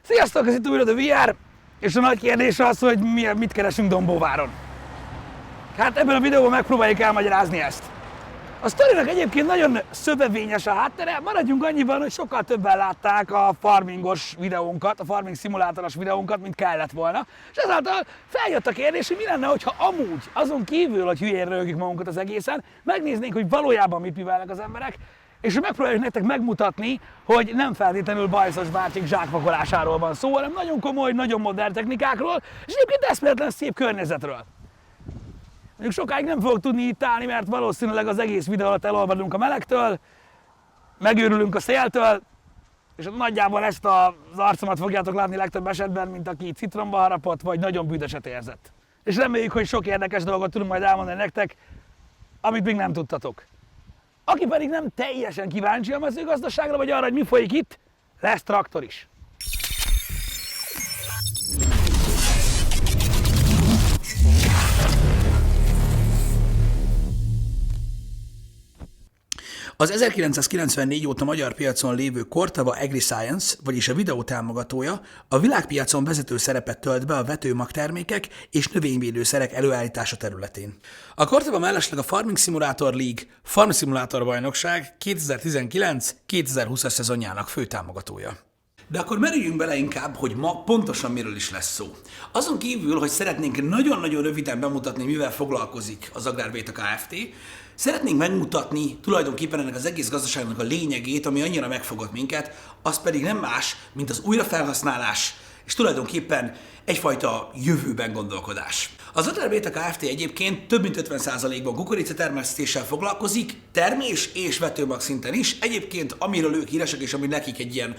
Sziasztok, ez itt újra a VR, és a nagy kérdés az, hogy mit keresünk Dombóváron. Hát ebben a videóban megpróbáljuk elmagyarázni ezt. A sztorinak egyébként nagyon szövevényes a háttere, maradjunk annyiban, hogy sokkal többen látták a farmingos videónkat, a farming szimulátoros videónkat, mint kellett volna. És ezáltal feljött a kérdés, hogy mi lenne, hogyha amúgy, azon kívül, hogy hülyén röhögjük magunkat az egészen, megnéznénk, hogy valójában mit művelnek az emberek, és hogy megpróbáljuk nektek megmutatni, hogy nem feltétlenül bajszos bácsik zsákvakolásáról van szó, hanem nagyon komoly, nagyon modern technikákról, és egyébként eszméletlen szép környezetről. Mondjuk sokáig nem fogok tudni itt állni, mert valószínűleg az egész videó alatt elolvadunk a melegtől, megőrülünk a széltől, és nagyjából ezt az arcomat fogjátok látni legtöbb esetben, mint aki citromba harapott, vagy nagyon büdöset érzett. És reméljük, hogy sok érdekes dolgot tudunk majd elmondani nektek, amit még nem tudtatok. Aki pedig nem teljesen kíváncsi a mezőgazdaságra, vagy arra, hogy mi folyik itt, lesz traktor is. Az 1994 óta magyar piacon lévő Corteva AgriScience, vagyis a videó támogatója, a világpiacon vezető szerepet tölt be a vetőmag termékek és növényvédőszerek előállítása területén. A Corteva mellesleg a Farming Simulator League Farm Simulator bajnokság 2019-2020-as szezonjának fő támogatója. De akkor merüljünk bele inkább, hogy ma pontosan miről is lesz szó. Azon kívül, hogy szeretnénk nagyon-nagyon röviden bemutatni, mivel foglalkozik az Agrárvéta Kft., szeretnénk megmutatni tulajdonképpen ennek az egész gazdaságnak a lényegét, ami annyira megfogott minket, az pedig nem más, mint az újrafelhasználás, és tulajdonképpen egyfajta jövőben gondolkodás. Az Agrárvéta Kft. Egyébként több mint 50%-ban kukoricatermesztéssel foglalkozik, termés és vetőmag szinten is. Egyébként amiről ők híresek, és ami nekik egy ilyen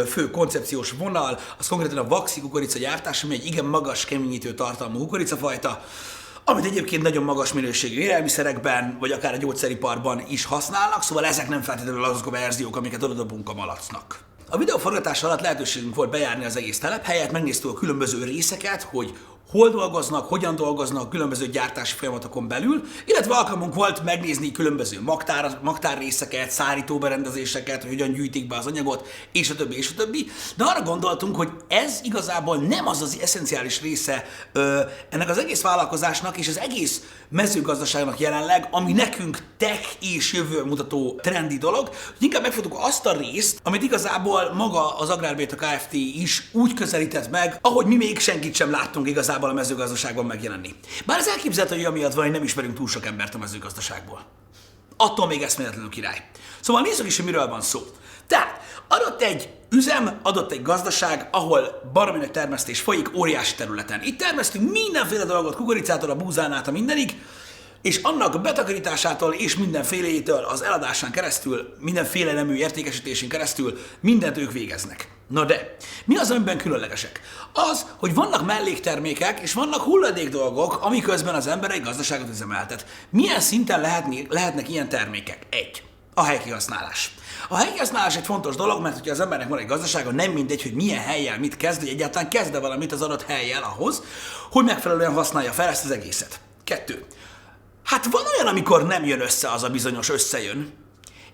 fő koncepciós vonal, az konkrétan a vaxi kukorica gyártás, ami egy igen magas keményítő tartalmú kukoricafajta, amit egyébként nagyon magas minőségű élelmiszerekben, vagy akár a gyógyszeriparban is használnak, szóval ezek nem feltétlenül azok a verziók, amiket odadobunk a malacnak. A videó forgatása alatt lehetőségünk volt bejárni az egész telephelyet, megnéztük a különböző részeket, hogy hol dolgoznak, hogyan dolgoznak különböző gyártási folyamatokon belül, illetve alkalmunk volt megnézni különböző magtárrészeket, szárítóberendezéseket, hogy hogyan gyűjtik be az anyagot, és a többi, és a többi. De arra gondoltunk, hogy ez igazából nem az eszenciális része ennek az egész vállalkozásnak és az egész mezőgazdaságnak jelenleg, ami nekünk tech és jövőmutató trendi dolog, hogy inkább megfogtuk azt a részt, amit igazából maga az Agrárvéta Kft. Is úgy közelített meg, ahogy mi még senkit sem láttunk igazából a mezőgazdaságban megjelenni. Bár ez elképzelhető, hogy amiatt van, hogy nem ismerünk túl sok embert a mezőgazdaságból. Attól még eszméletlenül király. Szóval nézzük is, hogy miről van szó. Tehát adott egy üzem, adott egy gazdaság, ahol baromi nagy termesztés folyik óriási területen. Itt termesztünk mindenféle dolgot, kukoricától a búzán át a mindenig, és annak betakarításától és mindenfélétől az eladásán keresztül, mindenféle nemű értékesítésén keresztül mindent ők végeznek. Na de, mi az, amiben különlegesek? Az, hogy vannak melléktermékek és vannak hulladék dolgok, amiközben az ember egy gazdaságot üzemeltet. Milyen szinten lehetnek ilyen termékek? A helykihasználás. A helykihasználás egy fontos dolog, mert hogyha az embernek van egy gazdasága, nem mindegy, hogy milyen hellyel mit kezd, hogy egyáltalán kezd-e valamit az adott hellyel ahhoz, hogy megfelelően használja fel ezt az egészet. 2. Hát van olyan, amikor nem jön össze az a bizonyos összejön,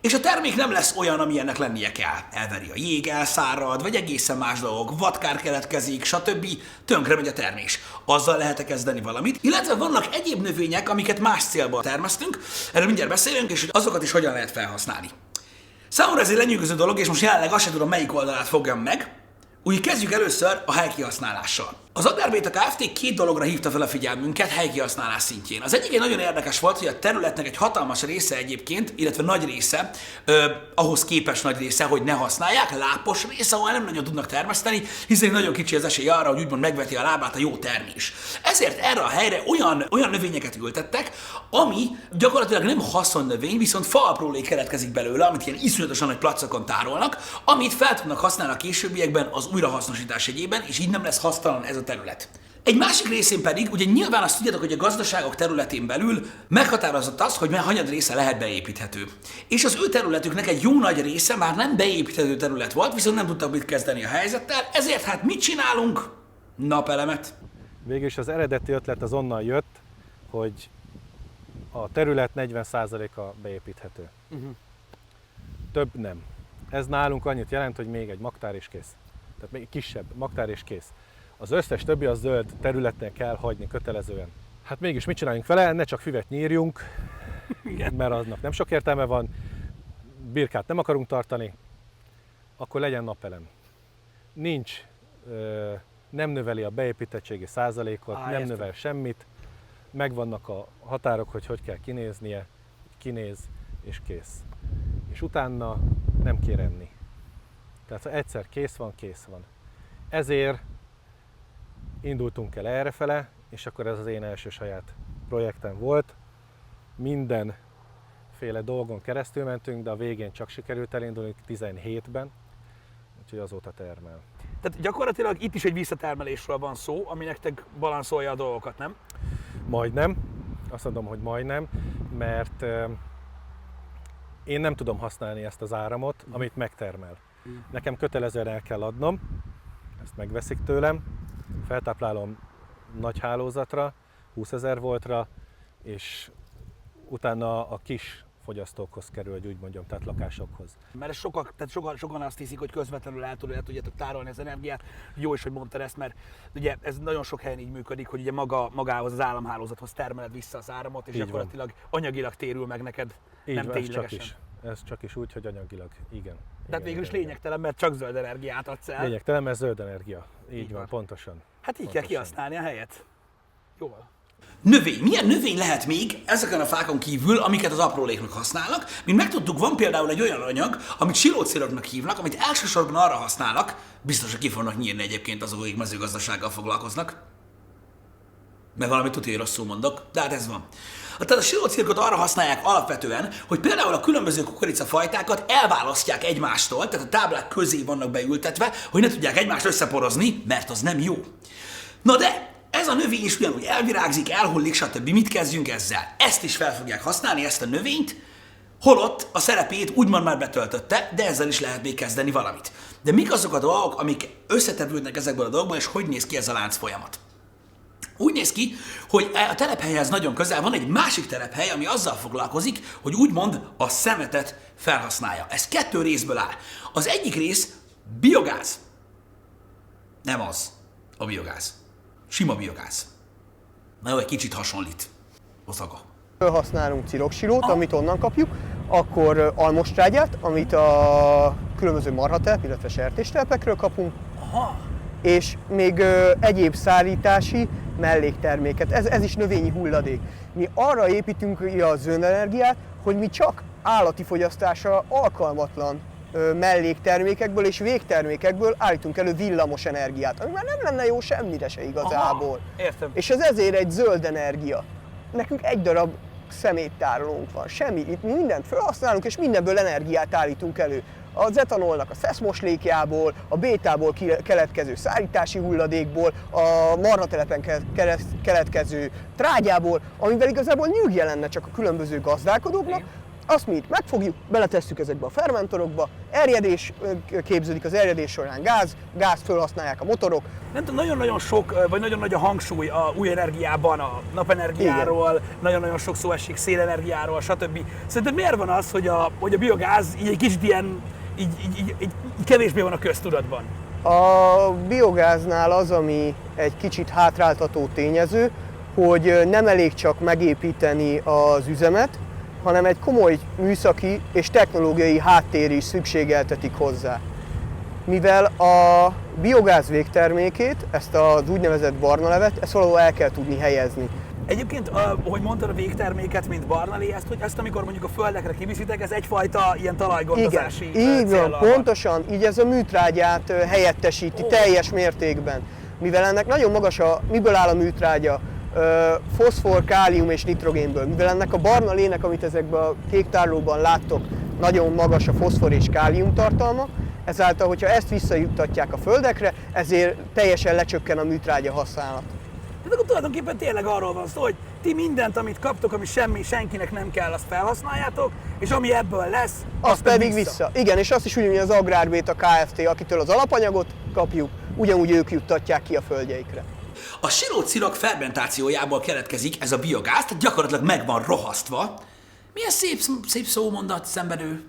és a termék nem lesz olyan, amilyennek lennie kell. Elveri a jég, elszárad, vagy egészen más dolgok, vadkár keletkezik, stb. Tönkre megy a termés. Azzal lehet kezdeni valamit. Illetve vannak egyéb növények, amiket más célból termesztünk, erről mindjárt beszélünk, és hogy azokat is hogyan lehet felhasználni. Számomra ez egy lenyűgöző dolog, és most jelenleg azt sem tudom, melyik oldalát fogjam meg. Úgy kezdjük először a helykihasználással. Az Agrárvéta Kft. Két dologra hívta fel a figyelmünket helykihasználás szintjén. Az egyik egy nagyon érdekes volt, hogy a területnek egy hatalmas része egyébként, illetve nagy része, ahhoz képest nagy része, hogy ne használják, lápos része, ahol nem nagyon tudnak termeszteni, hiszen nagyon kicsi az esély arra, hogy úgymond megveti a lábát a jó termés. Ezért erre a helyre olyan növényeket ültettek, ami gyakorlatilag nem haszonnövény, viszont faaprólék keletkezik belőle, amit ilyen iszonyatosan nagy placokon tárolnak, amit fel tudnak használni a későbbiekben az újrahasznosítás jegyében, és így nem lesz hasztalan ez a terület. Egy másik részén pedig, ugye nyilván azt tudjátok, hogy a gazdaságok területén belül meghatározott az, hogy hanyad része lehet beépíthető. És az ő területüknek egy jó nagy része már nem beépíthető terület volt, viszont nem tudtak mit kezdeni a helyzettel, ezért hát mit csinálunk? Napelemet. Végülis az eredeti ötlet az onnan jött, hogy a terület 40%-a beépíthető. Több nem. Ez nálunk annyit jelent, hogy még egy magtár is kész. Tehát még kisebb, magtár és kész. Az összes többi a zöld területen kell hagyni kötelezően. Hát mégis mit csináljunk vele? Ne csak füvet nyírjunk, mert aznak nem sok értelme van. Birkát nem akarunk tartani, akkor legyen napelem. Nincs, nem növeli a beépítettségi százalékot, nem növel semmit. Megvannak a határok, hogy kell kinéznie, kinéz és kész. És utána nem kér enni. Tehát ha egyszer kész van, kész van. Ezért indultunk el errefele, és akkor ez az én első saját projektem volt. Mindenféle dolgon keresztül mentünk, de a végén csak sikerült elindulni 17-ben, úgyhogy azóta termel. Tehát gyakorlatilag itt is egy visszatermelésről van szó, ami nektek balanszolja a dolgokat, nem? Majdnem. Azt mondom, hogy majdnem, mert én nem tudom használni ezt az áramot, amit megtermel. Nekem kötelezően el kell adnom, ezt megveszik tőlem, feltáplálom nagy hálózatra, 20 000 voltra, és utána a kis fogyasztókhoz kerül, hogy úgy mondjam, tehát lakásokhoz. Mert sokan azt hiszik, hogy közvetlenül el tudjátok tárolni az energiát. Jó is, hogy mondtad ezt, mert ugye ez nagyon sok helyen így működik, hogy ugye magához az államhálózathoz termeled vissza az áramot, és így gyakorlatilag anyagilag térül meg neked, így nem van, ténylegesen. Ez csak is úgy, hogy anyagilag, igen. Tehát végül is lényegtelen, mert csak zöld energiát adsz el. Lényegtelen, mert zöld energia. Így van, pontosan. Hát így kell kihasználni a helyet. Jól. Növény. Milyen növény lehet még ezeken a fákon kívül, amiket az apróléknak használnak? Mint megtudtuk, van például egy olyan anyag, amit silócéroknak hívnak, amit elsősorban arra használnak, biztos, hogy ki fognak nyírni egyébként azok, akik mezőgazdasággal foglalkoznak. Mert valami tudja, hogy rosszul mondok, de hát ez van. Tehát a silócirkot arra használják alapvetően, hogy például a különböző kukoricafajtákat elválasztják egymástól, tehát a táblák közé vannak beültetve, hogy ne tudják egymást összeporozni, mert az nem jó. Na de ez a növény is ugyanúgy elvirágzik, elhullik, stb. Mit kezdjünk ezzel? Ezt is fel fogják használni, ezt a növényt, holott a szerepét úgymond már betöltötte, de ezzel is lehet még kezdeni valamit. De mik azok a dolgok, amik összetevődnek ezekből a dolgokból, és hogy néz ki ez a láncfolyamat? Úgy néz ki, hogy a telephelyhez nagyon közel van egy másik telephely, ami azzal foglalkozik, hogy úgymond a szemetet felhasználja. Ez 2 részből áll. Az egyik rész biogáz. Nem az a biogáz. Sima biogáz. Na jó, egy kicsit hasonlít a szaga. Használunk ciroksilót, amit onnan kapjuk, akkor almostrágyát, amit a különböző marhatelep, illetve sertéstelpekről kapunk, és még egyéb szállítási mellékterméket. Ez is növényi hulladék. Mi arra építünk a zöld energiát, hogy mi csak állati fogyasztásra alkalmatlan melléktermékekből és végtermékekből állítunk elő villamos energiát, ami már nem lenne jó semmire se igazából. Értem. És ez ezért egy zöld energia. Nekünk egy darab szeméttárolónk van, semmi, itt mi mindent felhasználunk, és mindenből energiát állítunk elő. Az etanolnak a szeszmoslékjából, a bétából keletkező szállítási hulladékból, a marhatelepen keletkező trágyából, amivel igazából nyűgje lenne csak a különböző gazdálkodóknak. Azt mi itt megfogjuk, beletesszük ezekbe a fermentorokba, erjedés képződik, az erjedés során gázt felhasználják a motorok. Nem tudom, nagyon-nagyon sok, vagy nagyon nagy a hangsúly a új energiában, a napenergiáról, nagyon-nagyon sok szó esik szélenergiáról, stb. Szerinted miért van az, hogy a biogáz így egy kicsit ilyen, így kevésbé van a köztudatban? A biogáznál az, ami egy kicsit hátráltató tényező, hogy nem elég csak megépíteni az üzemet, hanem egy komoly műszaki és technológiai háttér is szükségeltetik hozzá. Mivel a biogáz végtermékét, ezt az úgynevezett barna levet, ezt valahol el kell tudni helyezni. Egyébként, ahogy mondtad a végterméket, mint barnalé, ezt amikor mondjuk a földekre kiviszitek, ez egyfajta ilyen talajgondozási így van, pontosan, így ez a műtrágyát helyettesíti teljes mértékben. Mivel ennek nagyon magas miből áll a műtrágya? Foszfor, kálium és nitrogénből. Mivel ennek a barna lének, amit ezekben a kék tárolóban láttok, nagyon magas a foszfor és kálium tartalma, ezáltal, hogyha ezt visszajuttatják a földekre, ezért teljesen lecsökken a műtrágya használat. Tehát akkor tulajdonképpen tényleg arról van szó, hogy ti mindent, amit kaptok, ami senkinek nem kell, azt felhasználjátok, és ami ebből lesz, azt pedig vissza. Igen, és azt is ugyanúgy az Agrárbéta Kft., akitől az alapanyagot kapjuk, ugyanúgy ők juttatják ki a földjeikre. A silócirok fermentációjából keletkezik ez a biogáz, tehát gyakorlatilag meg van rohasztva. Milyen szép szómondat, szenvedő.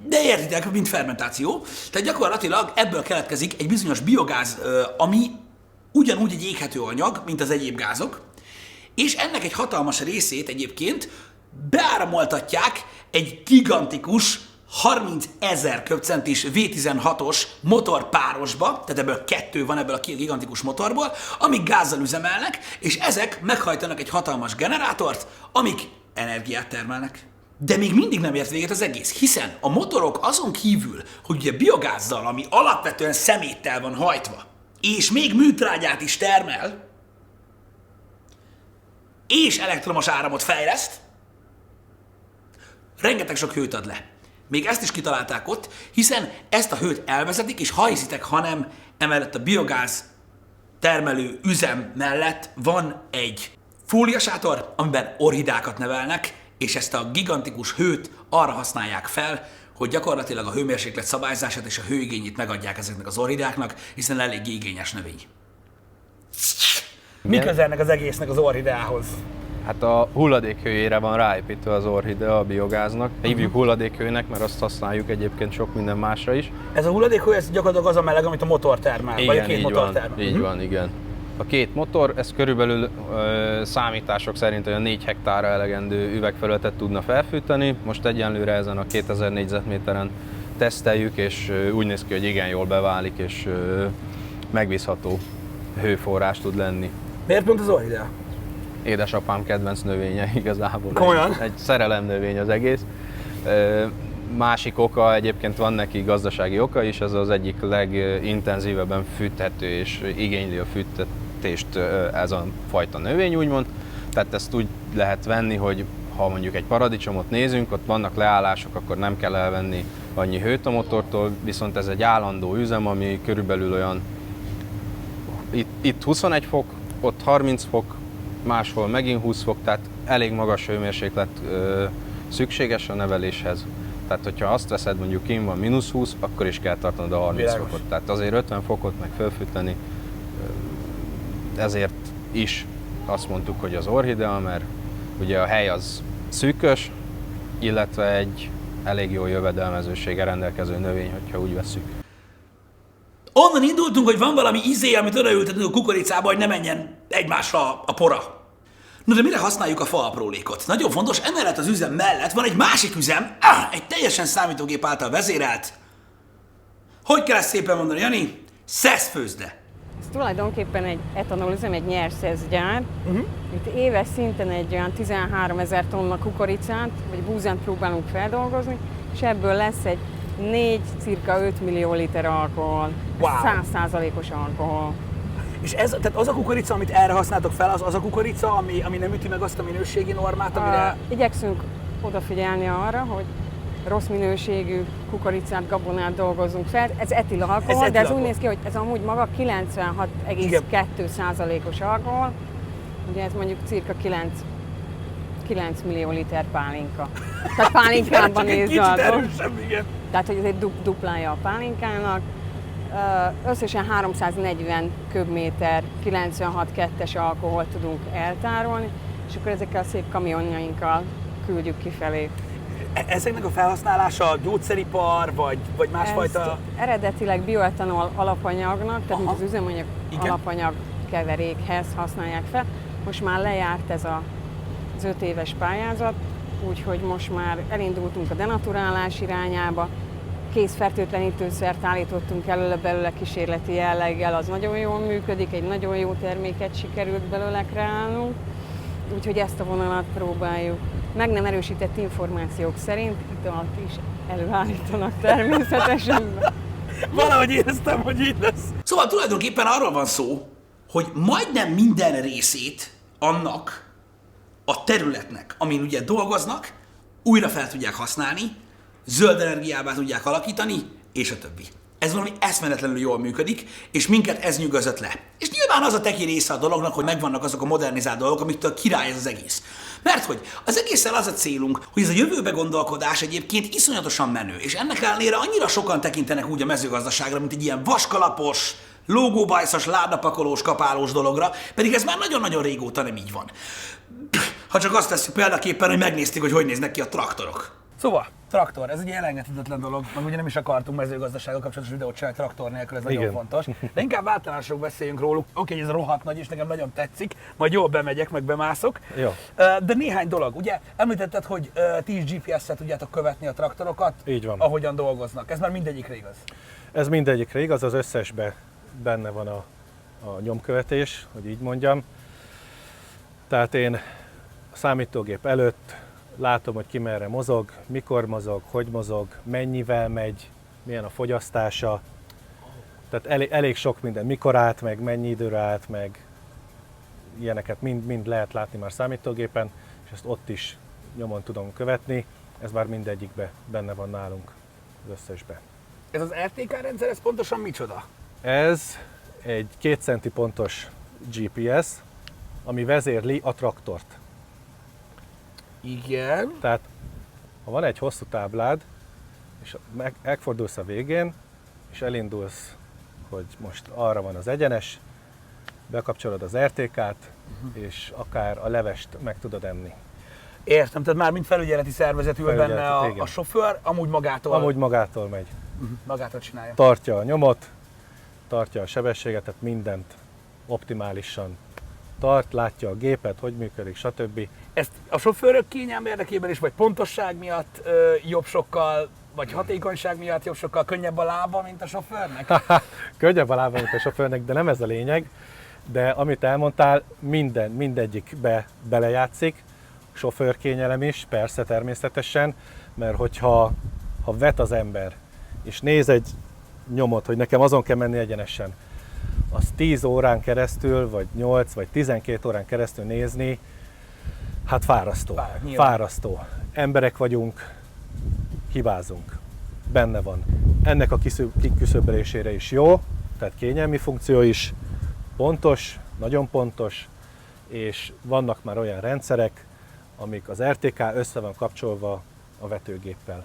De értitek, mint fermentáció. Tehát gyakorlatilag ebből keletkezik egy bizonyos biogáz, ami ugyanúgy egy éghető anyag, mint az egyéb gázok, és ennek egy hatalmas részét egyébként beáramoltatják egy gigantikus 30 000 köbcentis V16-os motorpárosba, tehát ebből 2 van ebből a 2 gigantikus motorból, amik gázzal üzemelnek, és ezek meghajtanak egy hatalmas generátort, amik energiát termelnek. De még mindig nem ért véget az egész, hiszen a motorok azon kívül, hogy ugye biogázzal, ami alapvetően szeméttel van hajtva, és még műtrágyát is termel, és elektromos áramot fejleszt, rengeteg sok hőt ad le. Még ezt is kitalálták ott, hiszen ezt a hőt elvezetik, és ha hiszitek, hanem emellett a biogáz termelő üzem mellett van egy fóliasátor, amiben orhidákat nevelnek, és ezt a gigantikus hőt arra használják fel, hogy gyakorlatilag a hőmérséklet szabályzását és a hőigényét megadják ezeknek az orhidáknak, hiszen elég igényes növény. Mi köze ennek az egésznek az orhideához? Hát a hulladékhőjére van ráépítve az orhidea a biogáznak. Hívjuk hulladékhőnek, mert azt használjuk egyébként sok minden másra is. Ez a hulladékhő, ez gyakorlatilag az a meleg, amit a motor termel, Igen, vagy a 2 így motor van, termel. így van, igen. A 2 motor, ez körülbelül számítások szerint olyan 4 hektárra elegendő üvegfelületet tudna felfűteni. Most egyenlőre ezen a 2000 négyzetméteren teszteljük, és úgy néz ki, hogy igen jól beválik, és megbízható hőforrás tud lenni. Miért pont az orhidea? Édesapám kedvenc növénye igazából. Komolyan? Egy szerelemnövény az egész. Másik oka, egyébként van neki gazdasági oka is, ez az egyik legintenzívebben fűthető és igényli a fűtetést ez a fajta növény, úgymond. Tehát ezt úgy lehet venni, hogy ha mondjuk egy paradicsomot nézünk, ott vannak leállások, akkor nem kell elvenni annyi hőt a motortól, viszont ez egy állandó üzem, ami körülbelül olyan itt 21 fok, ott 30 fok, máshol megint 20 fok, tehát elég magas hőmérséklet szükséges a neveléshez. Tehát, hogyha azt veszed, mondjuk kint van -20, akkor is kell tartanod a 30 Világos. fokot. Tehát azért 50 fokot meg felfűteni, ezért is azt mondtuk, hogy az orhidea, mert ugye a hely az szűkös, illetve egy elég jó jövedelmezőséggel rendelkező növény, hogyha úgy vesszük. Onnan indultunk, hogy van valami izé, amit odaültetünk a kukoricába, hogy ne menjen egymásra a pora. No de mire használjuk a faaprólékot? Nagyon fontos, emellett az üzem mellett van egy másik üzem, egy teljesen számítógép által vezérelt. Hogy kell ezt szépen mondani, Jani? Szeszfőzde. Ez tulajdonképpen egy etanolüzem, egy nyerszeszgyár. Itt éves szinten egy olyan 13 000 tonna kukoricát vagy búzát próbálunk feldolgozni, és ebből lesz egy cirka 5 millió liter alkohol. Wow. 100%-os alkohol. És ez, tehát az a kukorica, amit erre használtok fel, az a kukorica, ami nem üti meg azt a minőségi normát, amire... Igyekszünk odafigyelni arra, hogy rossz minőségű kukoricát, gabonát dolgozunk fel. Ez etilalkohol, de ez úgy néz ki, hogy ez amúgy maga 96,2%-os alkohol. Ugye ez mondjuk cirka 9 millió liter pálinka. Tehát pálinkában nézve a dolog. Tehát, hogy ez egy duplája a pálinkának. Összesen 340 köbméter 96,2-es alkoholt tudunk eltárolni, és akkor ezekkel a szép kamionjainkkal küldjük kifelé. Ezeknek a felhasználása gyógyszeripar, vagy másfajta... Ezt eredetileg bioetanol alapanyagnak, tehát mint az üzemanyag alapanyag keverékhez használják fel. Most már lejárt ez az 5 éves pályázat, úgyhogy most már elindultunk a denaturálás irányába. Készfertőtlenítőszert állítottunk belőle kísérleti jelleggel, az nagyon jól működik, egy nagyon jó terméket sikerült belőle kreálnunk, úgyhogy ezt a vonalat próbáljuk. Meg nem erősített információk szerint italt is előállítanak természetesen. Valahogy éreztem, hogy így lesz. Szóval tulajdonképpen arról van szó, hogy majdnem minden részét annak a területnek, amin ugye dolgoznak, újra fel tudják használni, zöld energiává tudják alakítani, és a többi. Ez valami eszméletlenül jól működik, és minket ez nyugodott le. És nyilván az a teki része a dolognak, hogy megvannak azok a modernizált dolgok, amitől király ez az egész. Mert hogy az egészen az a célunk, hogy ez a jövőbe gondolkodás egyébként iszonyatosan menő, és ennek ellenére annyira sokan tekintenek úgy a mezőgazdaságra, mint egy ilyen vaskalapos, lógóbajszos, ládapakolós, kapálós dologra, pedig ez már nagyon-nagyon régóta nem így van. Ha csak azt tesszük példaképpen, hogy megnéztük, hogy néznek ki a traktorok. Szóval, traktor, ez egy elengedhetetlen dolog, meg ugye nem is akartunk mezőgazdasággal kapcsolatos videót csinálni traktor nélkül, ez nagyon Igen. fontos. De inkább általánosok beszéljünk róluk. Oké, ez rohadt nagy, és nekem nagyon tetszik, majd jól bemegyek, meg bemászok. Jó. De néhány dolog, ugye említetted, hogy ti is GPS-szel tudjátok követni a traktorokat, Így van. ahogyan dolgoznak. Ez már mindegyikre igaz. Ez mindegyikre igaz, az összesbe benne van a nyomkövetés, hogy így mondjam. Tehát én a számítógép előtt látom, hogy ki merre mozog, mikor mozog, hogy mozog, mennyivel megy, milyen a fogyasztása. Tehát elég sok minden, mikor állt meg, mennyi időre állt meg, ilyeneket mind lehet látni már számítógépen, és ezt ott is nyomon tudom követni. Ez már mindegyikbe benne van nálunk, az összesbe. Ez az RTK rendszer, ez pontosan micsoda? Ez egy 2 centi pontos GPS, ami vezérli a traktort. Igen. Tehát, ha van egy hosszú táblád, és megfordulsz a végén, és elindulsz, hogy most arra van az egyenes, bekapcsolod az RTK-t, és akár a levest meg tudod enni. Értem, tehát már mint felügyeleti szervezet ül benne a igen. sofőr, amúgy magától, Amúgy magától megy. magától csinálja. Tartja a nyomot, tartja a sebességet, tehát mindent optimálisan tart, látja a gépet, hogy működik, stb. Ezt a sofőrök kényelme érdekében is, vagy pontosság miatt jobb sokkal, vagy hatékonyság miatt jobb sokkal könnyebb a lába, mint a sofőrnek? Könnyebb a lába, mint a sofőrnek, de nem ez a lényeg. De amit elmondtál, mindegyikbe belejátszik, sofőrkényelem is, persze természetesen, mert hogyha vet az ember, és néz egy nyomot, hogy nekem azon kell menni egyenesen, az 10 órán keresztül, vagy 8, vagy 12 órán keresztül nézni, hát fárasztó. Fárasztó. Emberek vagyunk, hibázunk. Benne van. Ennek a kiküszöbölésére is jó, tehát kényelmi funkció is, pontos, nagyon pontos, és vannak már olyan rendszerek, amik az RTK össze van kapcsolva a vetőgéppel.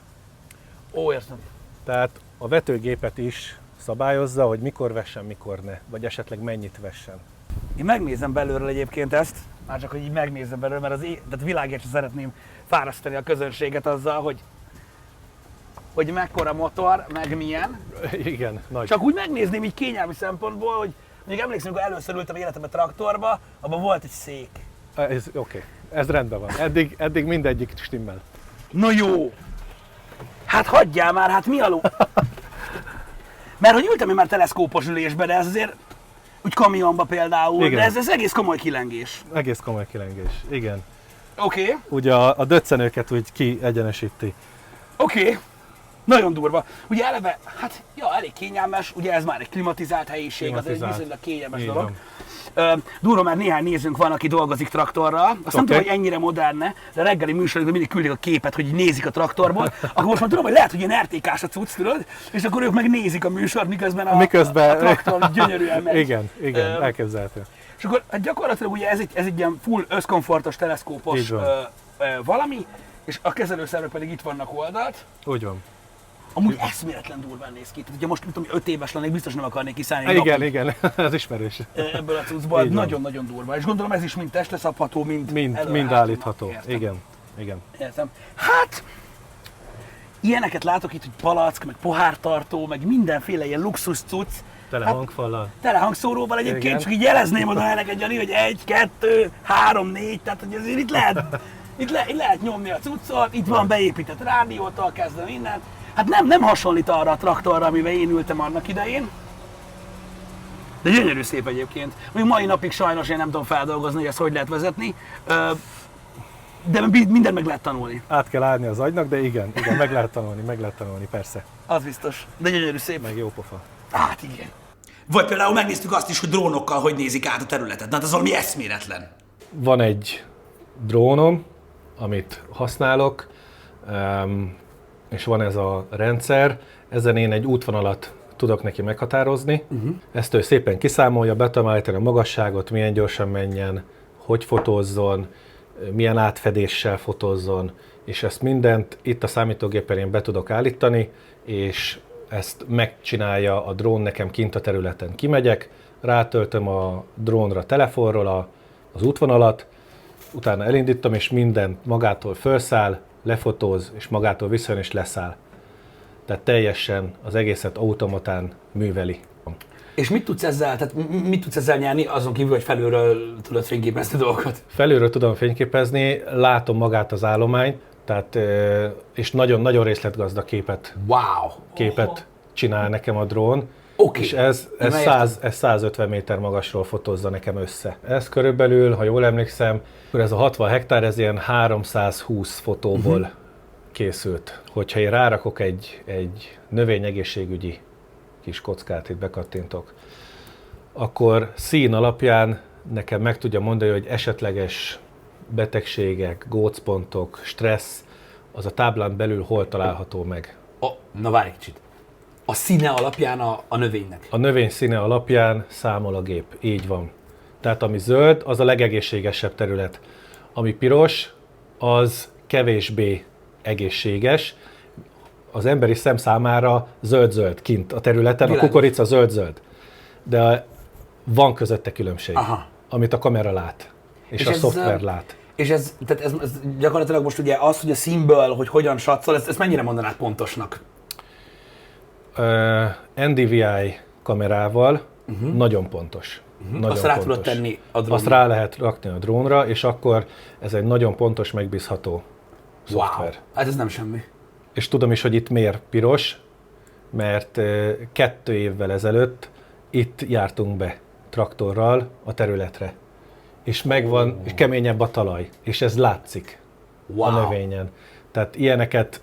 Ó, értem. Tehát a vetőgépet is szabályozza, hogy mikor vessen, mikor ne, vagy esetleg mennyit vessen. Én megnézem belőle egyébként ezt, már csak, hogy így megnézem belőle, mert tehát világért sem szeretném fárasztani a közönséget azzal, hogy mekkora motor, meg milyen. Igen, nagy. Csak úgy megnézném így kényelmi szempontból, hogy még emlékszem, amikor először ültem életemben traktorba, abban volt egy szék. Ez oké. Ez rendben van. Eddig mindegyik stimmel. Na jó! Hát hagyjál már, hát mi a ló? Mert hogy ültem én már teleszkópos ülésbe, de ez azért úgy kamionba például, Igen. de ez egész komoly kilengés. Egész komoly kilengés. Igen. Oké. Ugye a döccenőket úgy kiegyenesíti. Oké. Nagyon durva. Ugye eleve, hát ja, elég kényelmes, ugye ez már egy klimatizált helyiség, az egy viszonylag kényelmes Így dolog. van. Durva, mert néhány nézőnk van, aki dolgozik traktorral. Azt nem tudom, hogy ennyire moderne, de reggeli műsorokban mindig küldik a képet, hogy így nézik a traktorból. Akkor most már tudom, hogy lehet, hogy ilyen RTK-s a cucc, tudod? És akkor ők meg nézik a műsort, miközben a traktor gyönyörűen megy. Igen, elképzelhető. És akkor hát gyakorlatilag ugye ez egy ilyen full összkomfortos, teleszkópos valami, és a kezelőszervek pedig itt vannak oldalt. Úgy van. Amúgy eszméletlen durván néz ki. Tehát ugye most, tudom, 5 éves lennék, biztos nem akarnék kiszállni. Igen, ez ismerős. Ebből a cuccból nagyon-nagyon durva. És gondolom ez is mind testleszabható, mind állítható. Igen. Értem. Hát, ilyeneket látok itt, hogy palack, meg pohártartó, meg mindenféle ilyen luxus cucc. Tele hangfallal. Tele hangszóróval egyébként, Igen. csak így jelezném oda neked, Jani, hogy 1, 2, 3, 4, tehát hogy azért itt lehet nyomni a cuccot, itt van beépített rádiótól kezdve minden. Hát nem hasonlít arra a traktorra, amivel én ültem annak idején. De gyönyörű szép egyébként. Még mai napig sajnos én nem tudom feldolgozni, hogy ezt hogy lehet vezetni. De mindent meg lehet tanulni. Át kell állni az agynak, de igen, meg lehet tanulni, persze. Az biztos. De gyönyörű szép. Meg jó pofa. Hát igen. Vagy például megnéztük azt is, hogy drónokkal hogy nézik át a területet. Na, hát ez valami eszméletlen. Van egy drónom, amit használok, és van ez a rendszer, ezen én egy útvonalat tudok neki meghatározni. Ezt ő szépen kiszámolja, be tudom állítani a magasságot, milyen gyorsan menjen, hogy fotózzon, milyen átfedéssel fotózzon, és ezt mindent itt a számítógépen én be tudok állítani, és ezt megcsinálja a drón nekem kint a területen. Kimegyek, rátöltöm a drónra telefonról az útvonalat, utána elindítom, és mindent magától felszáll, lefotóz, és magától visszajön és leszáll. Tehát teljesen az egészet automatán műveli. És mit tudsz ezzel nyerni, azon kívül, hogy felülről tudod fényképezni dolgokat? Felülről tudom fényképezni, látom magát az állományt, tehát, és nagyon-nagyon részletgazdag képet csinál nekem a drón. Oké. És ez 150 méter magasról fotózza nekem össze. Ez körülbelül, ha jól emlékszem, akkor ez a 60 hektár, ez ilyen 320 fotóból készült. Hogyha én rárakok egy növényegészségügyi kis kockát, itt bekattintok, akkor szín alapján nekem meg tudja mondani, hogy esetleges betegségek, gócpontok, stressz, az a táblán belül hol található meg. Na várj egy kicsit. A színe alapján a növénynek. A növény színe alapján számol a gép, így van. Tehát ami zöld, az a legegészségesebb terület. Ami piros, az kevésbé egészséges. Az emberi szem számára zöld-zöld kint a területen, Világos. A kukorica zöld-zöld. De van közötte különbség, Aha. amit a kamera lát, és a szoftver lát. És ez gyakorlatilag most ugye az, hogy a színből, hogy hogyan satszol, ezt mennyire mondanád pontosnak? NDVI kamerával nagyon pontos. Nagyon Azt rá tudod pontos. tenni a drónra. Azt rá lehet rakni a drónra, és akkor ez egy nagyon pontos, megbízható szoftver. Wow. Hát ez nem semmi. És tudom is, hogy itt miért piros, mert 2 évvel ezelőtt itt jártunk be traktorral a területre. És megvan, és keményebb a talaj, és ez látszik a növényen. Tehát ilyeneket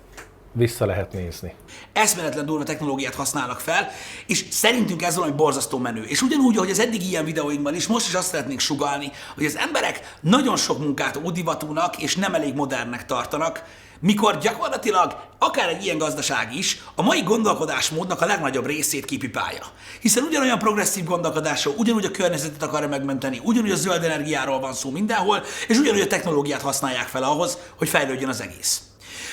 vissza lehet nézni. Eszméletlen durva technológiát használnak fel, és szerintünk ez valami borzasztó menő. És ugyanúgy, ahogy az eddig ilyen videóinkban is, most is azt szeretnénk sugallni, hogy az emberek nagyon sok munkát ódivatúnak és nem elég modernnek tartanak, mikor gyakorlatilag akár egy ilyen gazdaság is a mai gondolkodásmódnak a legnagyobb részét kipipálja. Hiszen ugyanolyan progresszív gondolkodásról, ugyanúgy a környezetet akarja megmenteni, ugyanúgy a zöld energiáról van szó mindenhol, és ugyanúgy a technológiát használják fel ahhoz, hogy fejlődjön az egész.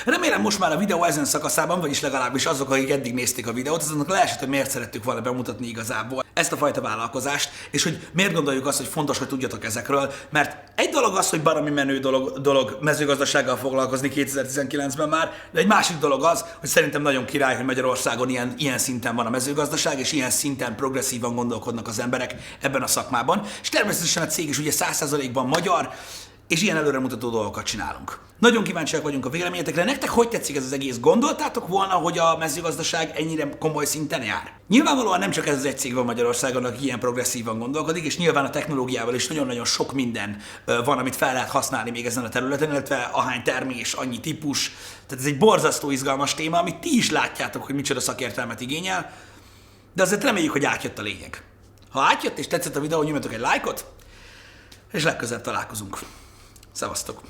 Remélem most már a videó ezen szakaszában, vagyis legalábbis azok, akik eddig nézték a videót, azoknak leesett, hogy miért szerettük volna bemutatni igazából ezt a fajta vállalkozást, és hogy miért gondoljuk azt, hogy fontos, hogy tudjatok ezekről, mert egy dolog az, hogy baromi menő dolog mezőgazdasággal foglalkozni 2019-ben már, de egy másik dolog az, hogy szerintem nagyon király, hogy Magyarországon ilyen szinten van a mezőgazdaság, és ilyen szinten progresszívan gondolkodnak az emberek ebben a szakmában, és természetesen a cég is ugye 100%-ban magyar, és ilyen előremutató dolgokat csinálunk. Nagyon kíváncsiak vagyunk a véleményetekre. Nektek hogy tetszik ez az egész? Gondoltátok volna, hogy a mezőgazdaság ennyire komoly szinten jár? Nyilvánvalóan nem csak ez az egy cég van Magyarországon, aki ilyen progresszívan gondolkodik, és nyilván a technológiával is nagyon-nagyon sok minden van, amit fel lehet használni még ezen a területen, illetve ahány termés, annyi típus. Tehát ez egy borzasztó izgalmas téma, amit ti is látjátok, hogy micsoda szakértelmet igényel, de azért reméljük, hogy átjött a lényeg. Ha átjött és tetszett a videó, nyomjatok egy lájkot, és legközelebb találkozunk. Szevasztok!